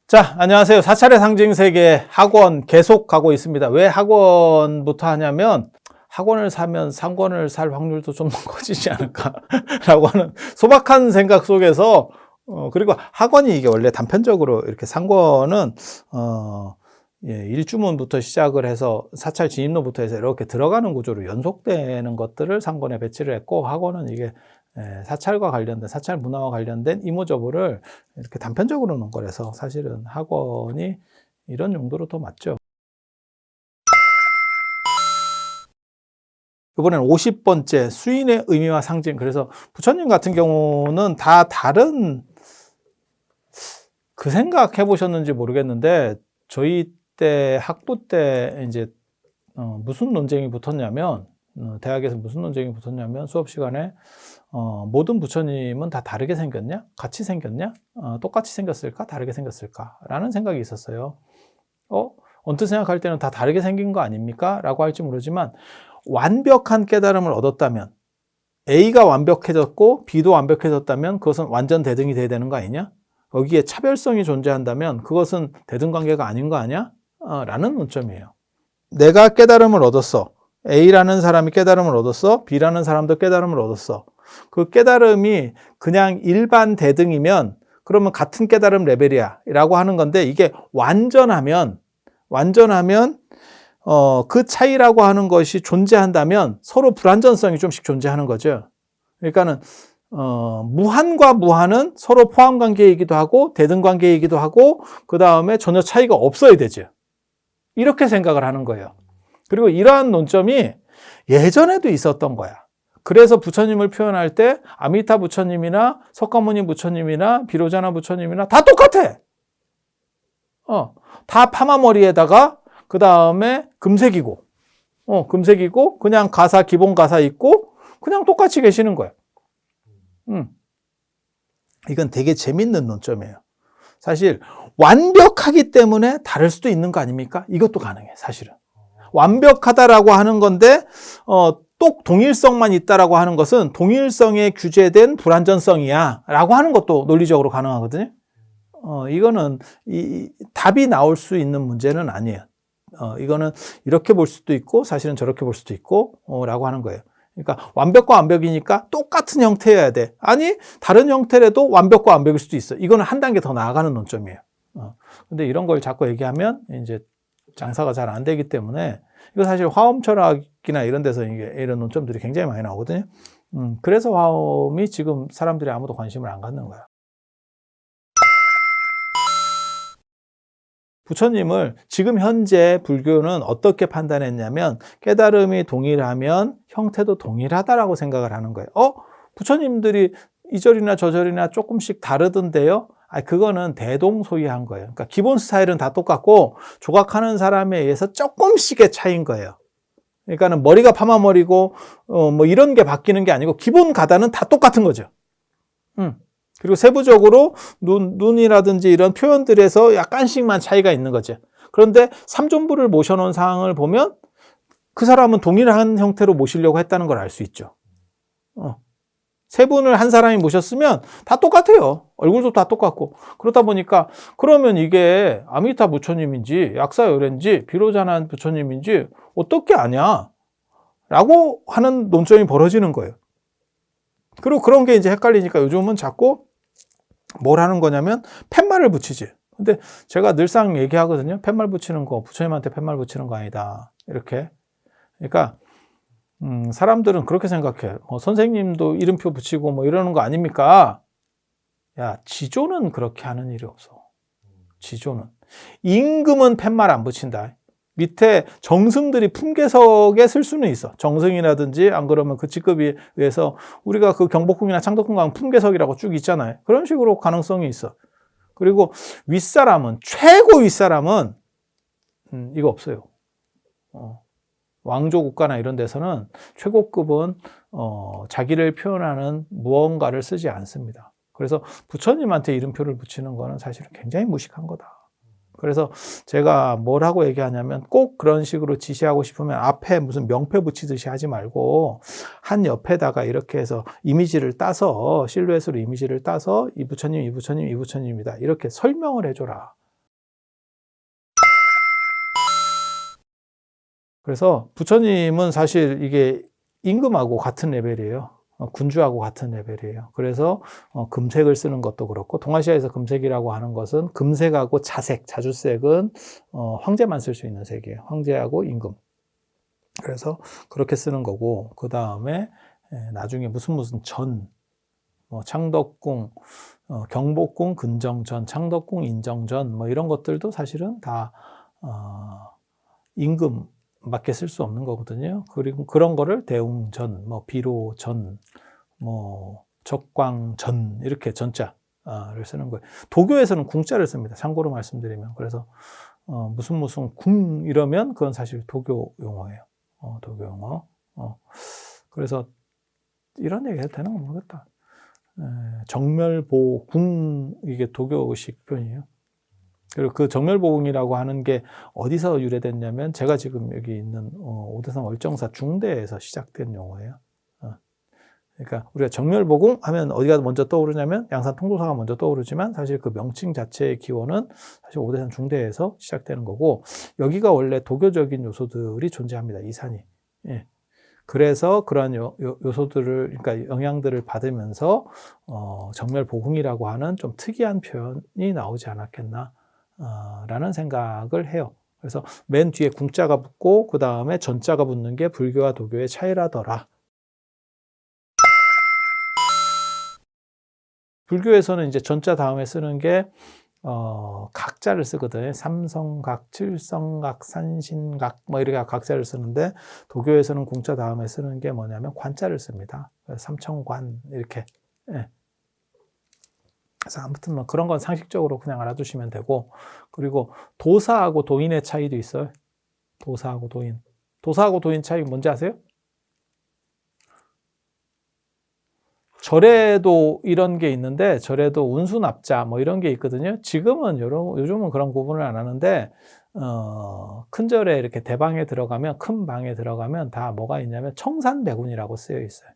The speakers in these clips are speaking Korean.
자, 안녕하세요. 사찰의 상징 세계 학원 계속 가고 있습니다. 왜 학원부터 하냐면 학원을 사면 상권을 살 확률도 좀 커지지 않을까라고 하는 소박한 생각 속에서 그리고 학원이 이게 원래 단편적으로 이렇게 상권은 일주문부터 시작을 해서 사찰 진입로부터 해서 이렇게 들어가는 구조로 연속되는 것들을 상권에 배치를 했고, 학원은 이게 사찰과 관련된, 사찰 문화와 관련된 이모저모를 이렇게 단편적으로 놓은 거라서 사실은 학원이 이런 용도로 더 맞죠. 이번에는 50번째 수인의 의미와 상징. 그래서 부처님 같은 경우는 다 다른, 그 생각 해보셨는지 모르겠는데, 저희 때 학부 때 이제 무슨 논쟁이 붙었냐면, 대학에서 무슨 논쟁이 붙었냐면, 수업 시간에 모든 부처님은 다 다르게 생겼냐? 같이 생겼냐? 똑같이 생겼을까? 다르게 생겼을까? 라는 생각이 있었어요. 언뜻 생각할 때는 다 다르게 생긴 거 아닙니까? 라고 할지 모르지만, 완벽한 깨달음을 얻었다면, A가 완벽해졌고 B도 완벽해졌다면 그것은 완전 대등이 돼야 되는 거 아니냐? 거기에 차별성이 존재한다면 그것은 대등관계가 아닌 거 아니야? 라는 논점이에요. 내가 깨달음을 얻었어. A라는 사람이 깨달음을 얻었어. B라는 사람도 깨달음을 얻었어. 그 깨달음이 그냥 일반 대등이면 그러면 같은 깨달음 레벨이야 라고 하는 건데, 이게 완전하면 그 차이라고 하는 것이 존재한다면 서로 불완전성이 좀씩 존재하는 거죠. 그러니까는 무한과 무한은 서로 포함 관계이기도 하고 대등 관계이기도 하고, 그 다음에 전혀 차이가 없어야 되죠. 이렇게 생각을 하는 거예요. 그리고 이러한 논점이 예전에도 있었던 거야. 그래서 부처님을 표현할 때 아미타 부처님이나 석가모니 부처님이나 비로자나 부처님이나 다 똑같아. 다 파마머리에다가 그 다음에 금색이고, 그냥 가사, 기본 가사 있고, 그냥 똑같이 계시는 거예요. 이건 되게 재밌는 논점이에요. 사실, 완벽하기 때문에 다를 수도 있는 거 아닙니까? 이것도 가능해, 사실은. 완벽하다라고 하는 건데, 또 동일성만 있다라고 하는 것은 동일성에 규제된 불완전성이야 라고 하는 것도 논리적으로 가능하거든요. 이거는 답이 나올 수 있는 문제는 아니에요. 이거는 이렇게 볼 수도 있고 사실은 저렇게 볼 수도 있고 라고 하는 거예요. 그러니까 완벽과 완벽이니까 똑같은 형태여야 돼. 아니 다른 형태라도 완벽과 완벽일 수도 있어. 이거는 한 단계 더 나아가는 논점이에요. 근데 이런 걸 자꾸 얘기하면 이제 장사가 잘 안 되기 때문에, 이거 사실 화엄 철학이나 이런 데서 이런 논점들이 굉장히 많이 나오거든요. 그래서 화엄이 지금 사람들이 아무도 관심을 안 갖는 거야. 부처님을 지금 현재 불교는 어떻게 판단했냐면, 깨달음이 동일하면 형태도 동일하다라고 생각을 하는 거예요. 부처님들이 이 절이나 저 절이나 조금씩 다르던데요? 그거는 대동소이한 거예요. 그러니까 기본 스타일은 다 똑같고 조각하는 사람에 의해서 조금씩의 차이인 거예요. 그러니까는 머리가 파마머리고 뭐 이런 게 바뀌는 게 아니고 기본 가다는 다 똑같은 거죠. 그리고 세부적으로 눈이라든지 이런 표현들에서 약간씩만 차이가 있는 거죠. 그런데 삼존부를 모셔놓은 상황을 보면 그 사람은 동일한 형태로 모시려고 했다는 걸 알 수 있죠. 세 분을 한 사람이 모셨으면 다 똑같아요. 얼굴도 다 똑같고. 그러다 보니까 그러면 이게 아미타 부처님인지 약사열애인지 비로자나 부처님인지 어떻게 아냐? 라고 하는 논점이 벌어지는 거예요. 그리고 그런 게 이제 헷갈리니까 요즘은 자꾸 뭘 하는 거냐면 팻말을 붙이지. 근데 제가 늘상 얘기하거든요. 팻말 붙이는 거, 부처님한테 팻말 붙이는 거 아니다. 이렇게. 그러니까 사람들은 그렇게 생각해. 선생님도 이름표 붙이고 뭐 이러는 거 아닙니까? 야, 지조는 그렇게 하는 일이 없어. 지조는. 임금은 팻말 안 붙인다. 밑에 정승들이 품계석에 쓸 수는 있어. 정승이라든지 안 그러면 그 직급에 의해서 우리가 그 경복궁이나 창덕궁 가면 품계석이라고 쭉 있잖아요. 그런 식으로 가능성이 있어. 그리고 윗사람은, 최고 윗사람은 이거 없어요. 왕조 국가나 이런 데서는 최고급은 자기를 표현하는 무언가를 쓰지 않습니다. 그래서 부처님한테 이름표를 붙이는 거는 사실은 굉장히 무식한 거다. 그래서 제가 뭐라고 얘기하냐면, 꼭 그런 식으로 지시하고 싶으면 앞에 무슨 명패 붙이듯이 하지 말고 한 옆에다가 이렇게 해서 이미지를 따서, 실루엣으로 이미지를 따서 이 부처님, 이 부처님, 이 부처님이다 이렇게 설명을 해줘라 그래서 부처님은 사실 이게 임금하고 같은 레벨이에요. 군주하고 같은 레벨이에요. 그래서 금색을 쓰는 것도 그렇고, 동아시아에서 금색이라고 하는 것은 금색하고 자색, 자주색은 황제만 쓸 수 있는 색이에요. 황제하고 임금. 그래서 그렇게 쓰는 거고, 그 다음에 나중에 무슨 전, 창덕궁, 경복궁, 근정전, 창덕궁, 인정전, 이런 것들도 사실은 다 임금밖에 쓸 수 없는 거거든요. 그리고 그런 거를 대웅전, 비로전, 적광전, 이렇게 전자를 쓰는 거예요. 도교에서는 궁자를 씁니다. 참고로 말씀드리면. 그래서 무슨 궁 이러면 그건 사실 도교 용어예요. 도교 용어. 그래서 이런 얘기 해도 되는 건 모르겠다. 정멸보궁, 이게 도교식 표현이에요. 그리고 그 정멸보궁이라고 하는 게 어디서 유래됐냐면, 제가 지금 여기 있는 오대산 월정사 중대에서 시작된 용어예요. 그러니까 우리가 정멸보궁 하면 어디가 먼저 떠오르냐면 양산 통도사가 먼저 떠오르지만, 사실 그 명칭 자체의 기원은 사실 오대산 중대에서 시작되는 거고, 여기가 원래 도교적인 요소들이 존재합니다. 이 산이. 예. 그래서 그러한 요소들을, 그러니까 영향들을 받으면서 정멸보궁이라고 하는 좀 특이한 표현이 나오지 않았겠나 라는 생각을 해요. 그래서 맨 뒤에 궁자가 붙고 그 다음에 전자가 붙는 게 불교와 도교의 차이라더라. 불교에서는 이제 전자 다음에 쓰는 게 각자를 쓰거든요. 삼성각, 칠성각, 산신각, 이렇게 각자를 쓰는데, 도교에서는 궁자 다음에 쓰는 게 뭐냐면 관자를 씁니다. 삼청관, 이렇게. 예. 그래서 아무튼 그런 건 상식적으로 그냥 알아두시면 되고, 그리고 도사하고 도인의 차이도 있어요. 도사하고 도인. 도사하고 도인 차이 뭔지 아세요? 절에도 이런 게 있는데, 절에도 운수납자 이런 게 있거든요. 지금은 요즘은 그런 구분을 안 하는데, 큰 절에 이렇게 대방에 들어가면, 큰 방에 들어가면 다 뭐가 있냐면 청산백운이라고 쓰여 있어요.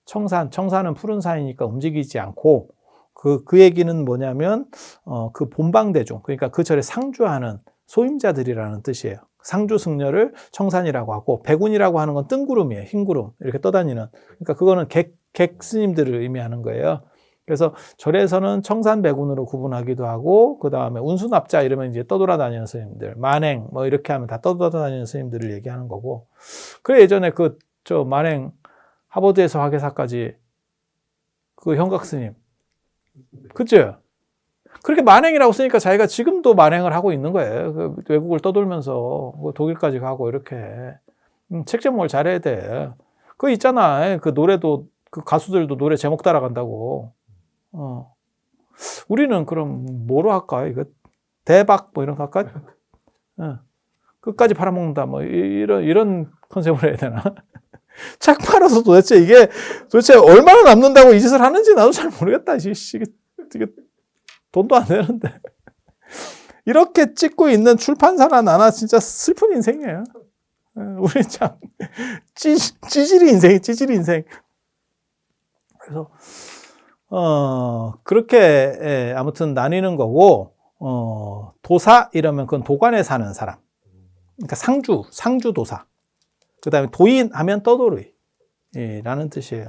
청산은 푸른 산이니까 움직이지 않고, 그 얘기는 뭐냐면 그 본방대중, 그러니까 그 절에 상주하는 소임자들이라는 뜻이에요. 상주 승려를 청산이라고 하고, 백운이라고 하는 건 뜬구름이에요. 흰구름 이렇게 떠다니는. 그러니까 그거는 객 스님들을 의미하는 거예요. 그래서 절에서는 청산백운으로 구분하기도 하고, 그 다음에 운수납자 이러면 이제 떠돌아다니는 스님들, 만행 이렇게 하면 다 떠돌아다니는 스님들을 얘기하는 거고. 그래, 예전에 만행 하버드에서 화계사까지 그 형각 스님, 그죠? 그렇게 만행이라고 쓰니까 자기가 지금도 만행을 하고 있는 거예요. 그 외국을 떠돌면서 독일까지 가고 이렇게. 책 제목을 잘해야 돼. 그거 있잖아. 그 노래도, 그 가수들도 노래 제목 따라간다고. 우리는 그럼 뭐로 할까? 이거 대박 이런 거 할까? 끝까지 팔아먹는다 이런 컨셉으로 해야 되나? 책 팔아서 도대체 얼마나 남는다고 이 짓을 하는지 나도 잘 모르겠다. 이게 돈도 안 되는데. 이렇게 찍고 있는 출판사나 나나 진짜 슬픈 인생이에요. 우리 참 찌질이 인생. 그래서 그렇게 아무튼 나뉘는 거고, 도사 이러면 그건 도관에 사는 사람. 그러니까 상주 도사. 그다음에 도인 하면 떠돌이라는 뜻이에요.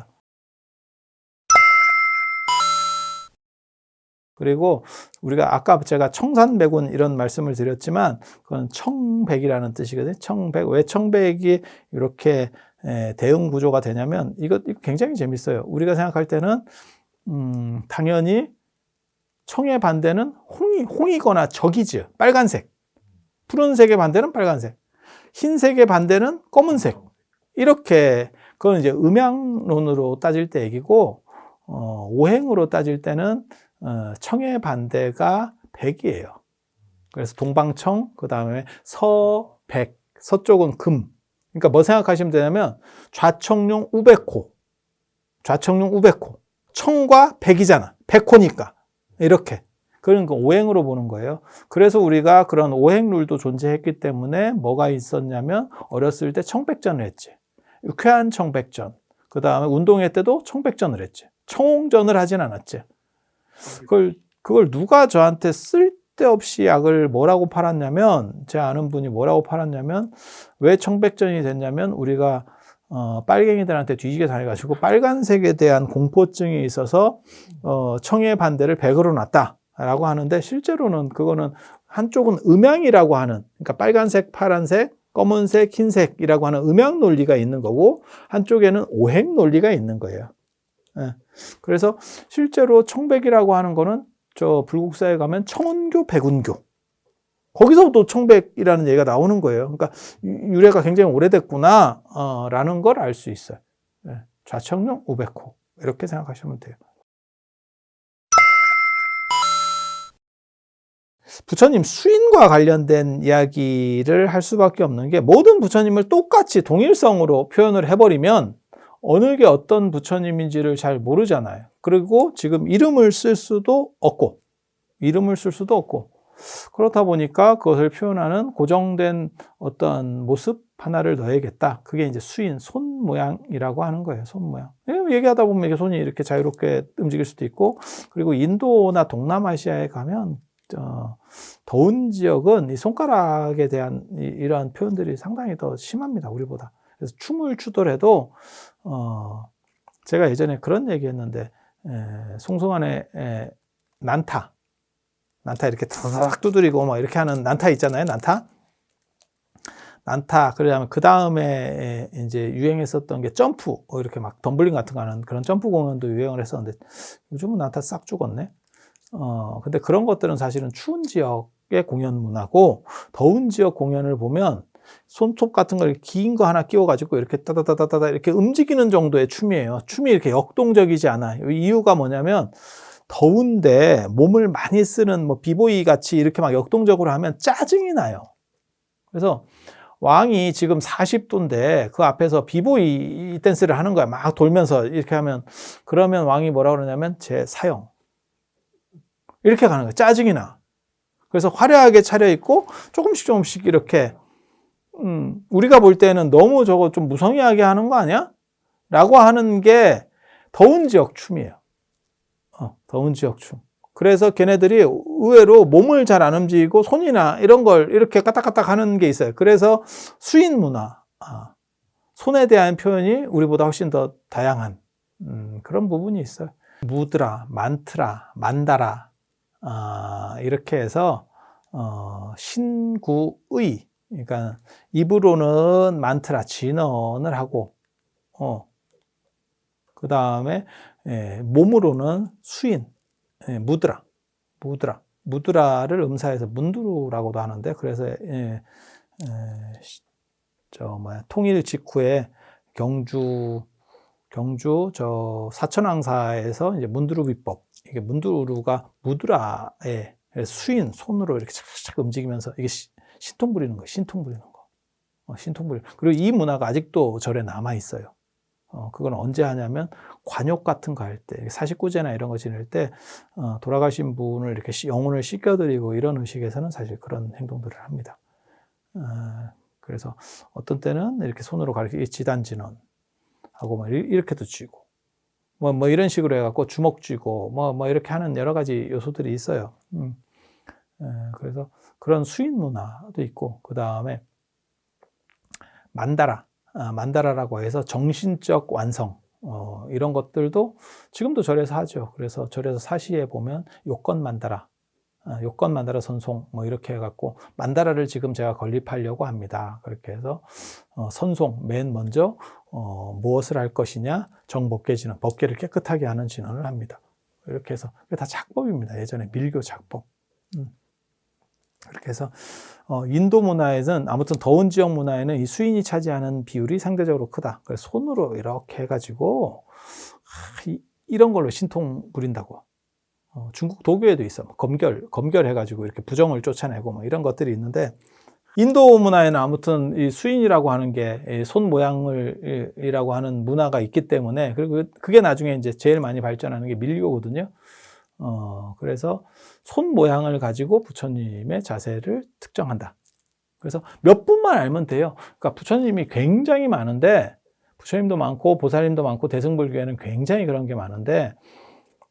그리고 우리가 아까 제가 청산백운 이런 말씀을 드렸지만, 그건 청백이라는 뜻이거든요. 청백. 왜 청백이 이렇게 대응 구조가 되냐면, 이거 굉장히 재밌어요. 우리가 생각할 때는 당연히 청의 반대는 홍이거나 적이죠. 빨간색. 푸른색의 반대는 빨간색. 흰색의 반대는 검은색. 이렇게, 그건 이제 음양론으로 따질 때 얘기고, 오행으로 따질 때는 청의 반대가 백이에요. 그래서 동방청, 그 다음에 서백, 서쪽은 금. 그러니까 뭐 생각하시면 되냐면 좌청룡 우백호, 청과 백이잖아. 백호니까 이렇게. 그러니까 오행으로 보는 거예요. 그래서 우리가 그런 오행룰도 존재했기 때문에 뭐가 있었냐면, 어렸을 때 청백전을 했지. 유쾌한 청백전. 그 다음에 운동회 때도 청백전을 했지. 청홍전을 하진 않았지. 그걸 누가 저한테 쓸데없이 약을 뭐라고 팔았냐면, 제 아는 분이 뭐라고 팔았냐면, 왜 청백전이 됐냐면 우리가 빨갱이들한테 뒤지게 당해가지고 빨간색에 대한 공포증이 있어서 청의 반대를 100으로 놨다라고 하는데, 실제로는 그거는 한쪽은 음양이라고 하는, 그러니까 빨간색, 파란색, 검은색, 흰색이라고 하는 음양 논리가 있는 거고, 한쪽에는 오행 논리가 있는 거예요. 예. 그래서 실제로 청백이라고 하는 거는 저 불국사에 가면 청운교, 백운교, 거기서도 청백이라는 얘기가 나오는 거예요. 그러니까 유래가 굉장히 오래됐구나 라는 걸 알 수 있어요. 예. 좌청룡, 우백호 이렇게 생각하시면 돼요. 부처님 수인과 관련된 이야기를 할 수밖에 없는 게, 모든 부처님을 똑같이 동일성으로 표현을 해버리면 어느 게 어떤 부처님인지를 잘 모르잖아요. 그리고 지금 이름을 쓸 수도 없고, 그렇다 보니까 그것을 표현하는 고정된 어떤 모습 하나를 넣어야겠다. 그게 이제 수인, 손 모양이라고 하는 거예요. 손 모양. 얘기하다 보면 이게 손이 이렇게 자유롭게 움직일 수도 있고, 그리고 인도나 동남아시아에 가면 더운 지역은 이 손가락에 대한 이러한 표현들이 상당히 더 심합니다, 우리보다. 그래서 춤을 추더라도 제가 예전에 그런 얘기했는데, 송송안에 난타 이렇게 다닥 두드리고 막 이렇게 하는 난타 있잖아요, 난타. 그러면 그 다음에 이제 유행했었던 게 점프, 이렇게 막 덤블링 같은 거 하는 그런 점프 공연도 유행을 했었는데, 요즘은 난타 싹 죽었네. 근데 그런 것들은 사실은 추운 지역의 공연 문화고, 더운 지역 공연을 보면 손톱 같은 걸 긴 거 하나 끼워가지고 이렇게 따다다다다 이렇게 움직이는 정도의 춤이에요. 춤이 이렇게 역동적이지 않아요. 이유가 뭐냐면, 더운데 몸을 많이 쓰는 뭐 비보이 같이 이렇게 막 역동적으로 하면 짜증이 나요. 그래서 왕이 지금 40도인데 그 앞에서 비보이 댄스를 하는 거야. 막 돌면서 이렇게 하면, 그러면 왕이 뭐라 그러냐면 제 사형. 이렇게 가는 거예요. 짜증이 나. 그래서 화려하게 차려입고 조금씩 이렇게 우리가 볼 때는 너무 저거 좀 무성의하게 하는 거 아니야? 라고 하는 게 더운 지역 춤이에요. 더운 지역 춤. 그래서 걔네들이 의외로 몸을 잘 안 움직이고 손이나 이런 걸 이렇게 까딱까딱 하는 게 있어요. 그래서 수인 문화, 손에 대한 표현이 우리보다 훨씬 더 다양한 그런 부분이 있어요. 무드라, 만트라, 만다라, 이렇게 해서 신구의, 그러니까 입으로는 만트라, 진언을 하고, 그 다음에 몸으로는 수인, 무드라를 음사해서 문두라고도 하는데, 그래서 통일 직후에 경주 저 사천왕사에서 이제 문두루 비법, 이게 문두루가 무드라의 수인, 손으로 이렇게 착착 움직이면서 이게 신통 부리는 거, 신통 부리는 거. 그리고 이 문화가 아직도 절에 남아 있어요. 그건 언제 하냐면 관욕 같은 거 할 때, 사십구제나 이런 거 지낼 때 돌아가신 분을 이렇게 영혼을 씻겨드리고 이런 의식에서는 사실 그런 행동들을 합니다. 그래서 어떤 때는 이렇게 손으로 가리켜 지단진언 하고 뭐 이렇게도 쥐고 뭐 이런 식으로 해갖고 주먹 쥐고 뭐 이렇게 하는 여러 가지 요소들이 있어요. 그래서 그런 수인 문화도 있고, 그 다음에 만다라라고 해서 정신적 완성, 이런 것들도 지금도 절에서 하죠. 그래서 절에서 사시에 보면 요건 만다라 선송 뭐 이렇게 해갖고, 만다라를 지금 제가 건립하려고 합니다. 그렇게 해서 선송, 맨 먼저 무엇을 할 것이냐, 정법계진언, 법계를 깨끗하게 하는 진언을 합니다. 이렇게 해서 다 작법입니다. 예전에 밀교 작법. 그렇게 해서 인도 문화에는, 아무튼 더운 지역 문화에는 이 수인이 차지하는 비율이 상대적으로 크다. 그래서 손으로 이렇게 해가지고 이런 걸로 신통 부린다고. 중국 도교에도 있어. 검결해가지고 이렇게 부정을 쫓아내고 뭐 이런 것들이 있는데, 인도 문화에는 아무튼 이 수인이라고 하는 게 손 모양이라고 하는 문화가 있기 때문에, 그리고 그게 나중에 이제 제일 많이 발전하는 게 밀교거든요. 그래서 손 모양을 가지고 부처님의 자세를 특정한다. 그래서 몇 분만 알면 돼요. 그러니까 부처님이 굉장히 많은데, 부처님도 많고 보살님도 많고 대승불교에는 굉장히 그런 게 많은데,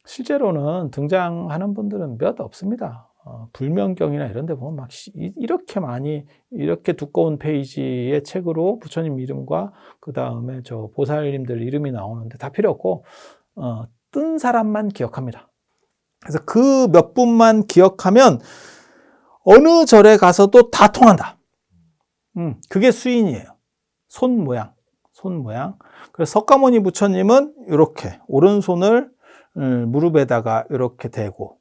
실제로는 등장하는 분들은 몇 없습니다. 불명경이나 이런 데 보면 막 이렇게 많이 이렇게 두꺼운 페이지의 책으로 부처님 이름과 그 다음에 저 보살님들 이름이 나오는데 다 필요 없고 뜬 사람만 기억합니다. 그래서 그 몇 분만 기억하면 어느 절에 가서도 다 통한다. 그게 수인이에요. 손 모양. 그래서 석가모니 부처님은 이렇게 오른손을 무릎에다가 이렇게 대고,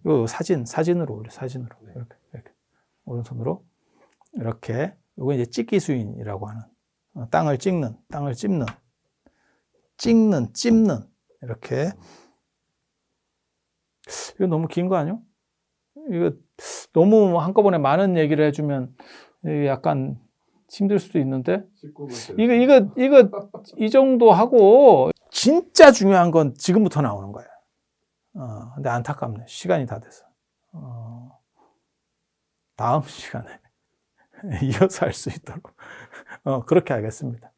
요 사진으로 올려, 이렇게 오른손으로 이렇게. 요거 이제 찍기 수인이라고 하는, 땅을 찝는 이렇게. 이거 너무 긴 거 아니요? 이거 너무 한꺼번에 많은 얘기를 해주면 약간 힘들 수도 있는데, 이거 이 정도 하고 진짜 중요한 건 지금부터 나오는 거예요. 근데 안타깝네. 시간이 다 돼서. 다음 시간에 이어서 할 수 있도록 그렇게 하겠습니다.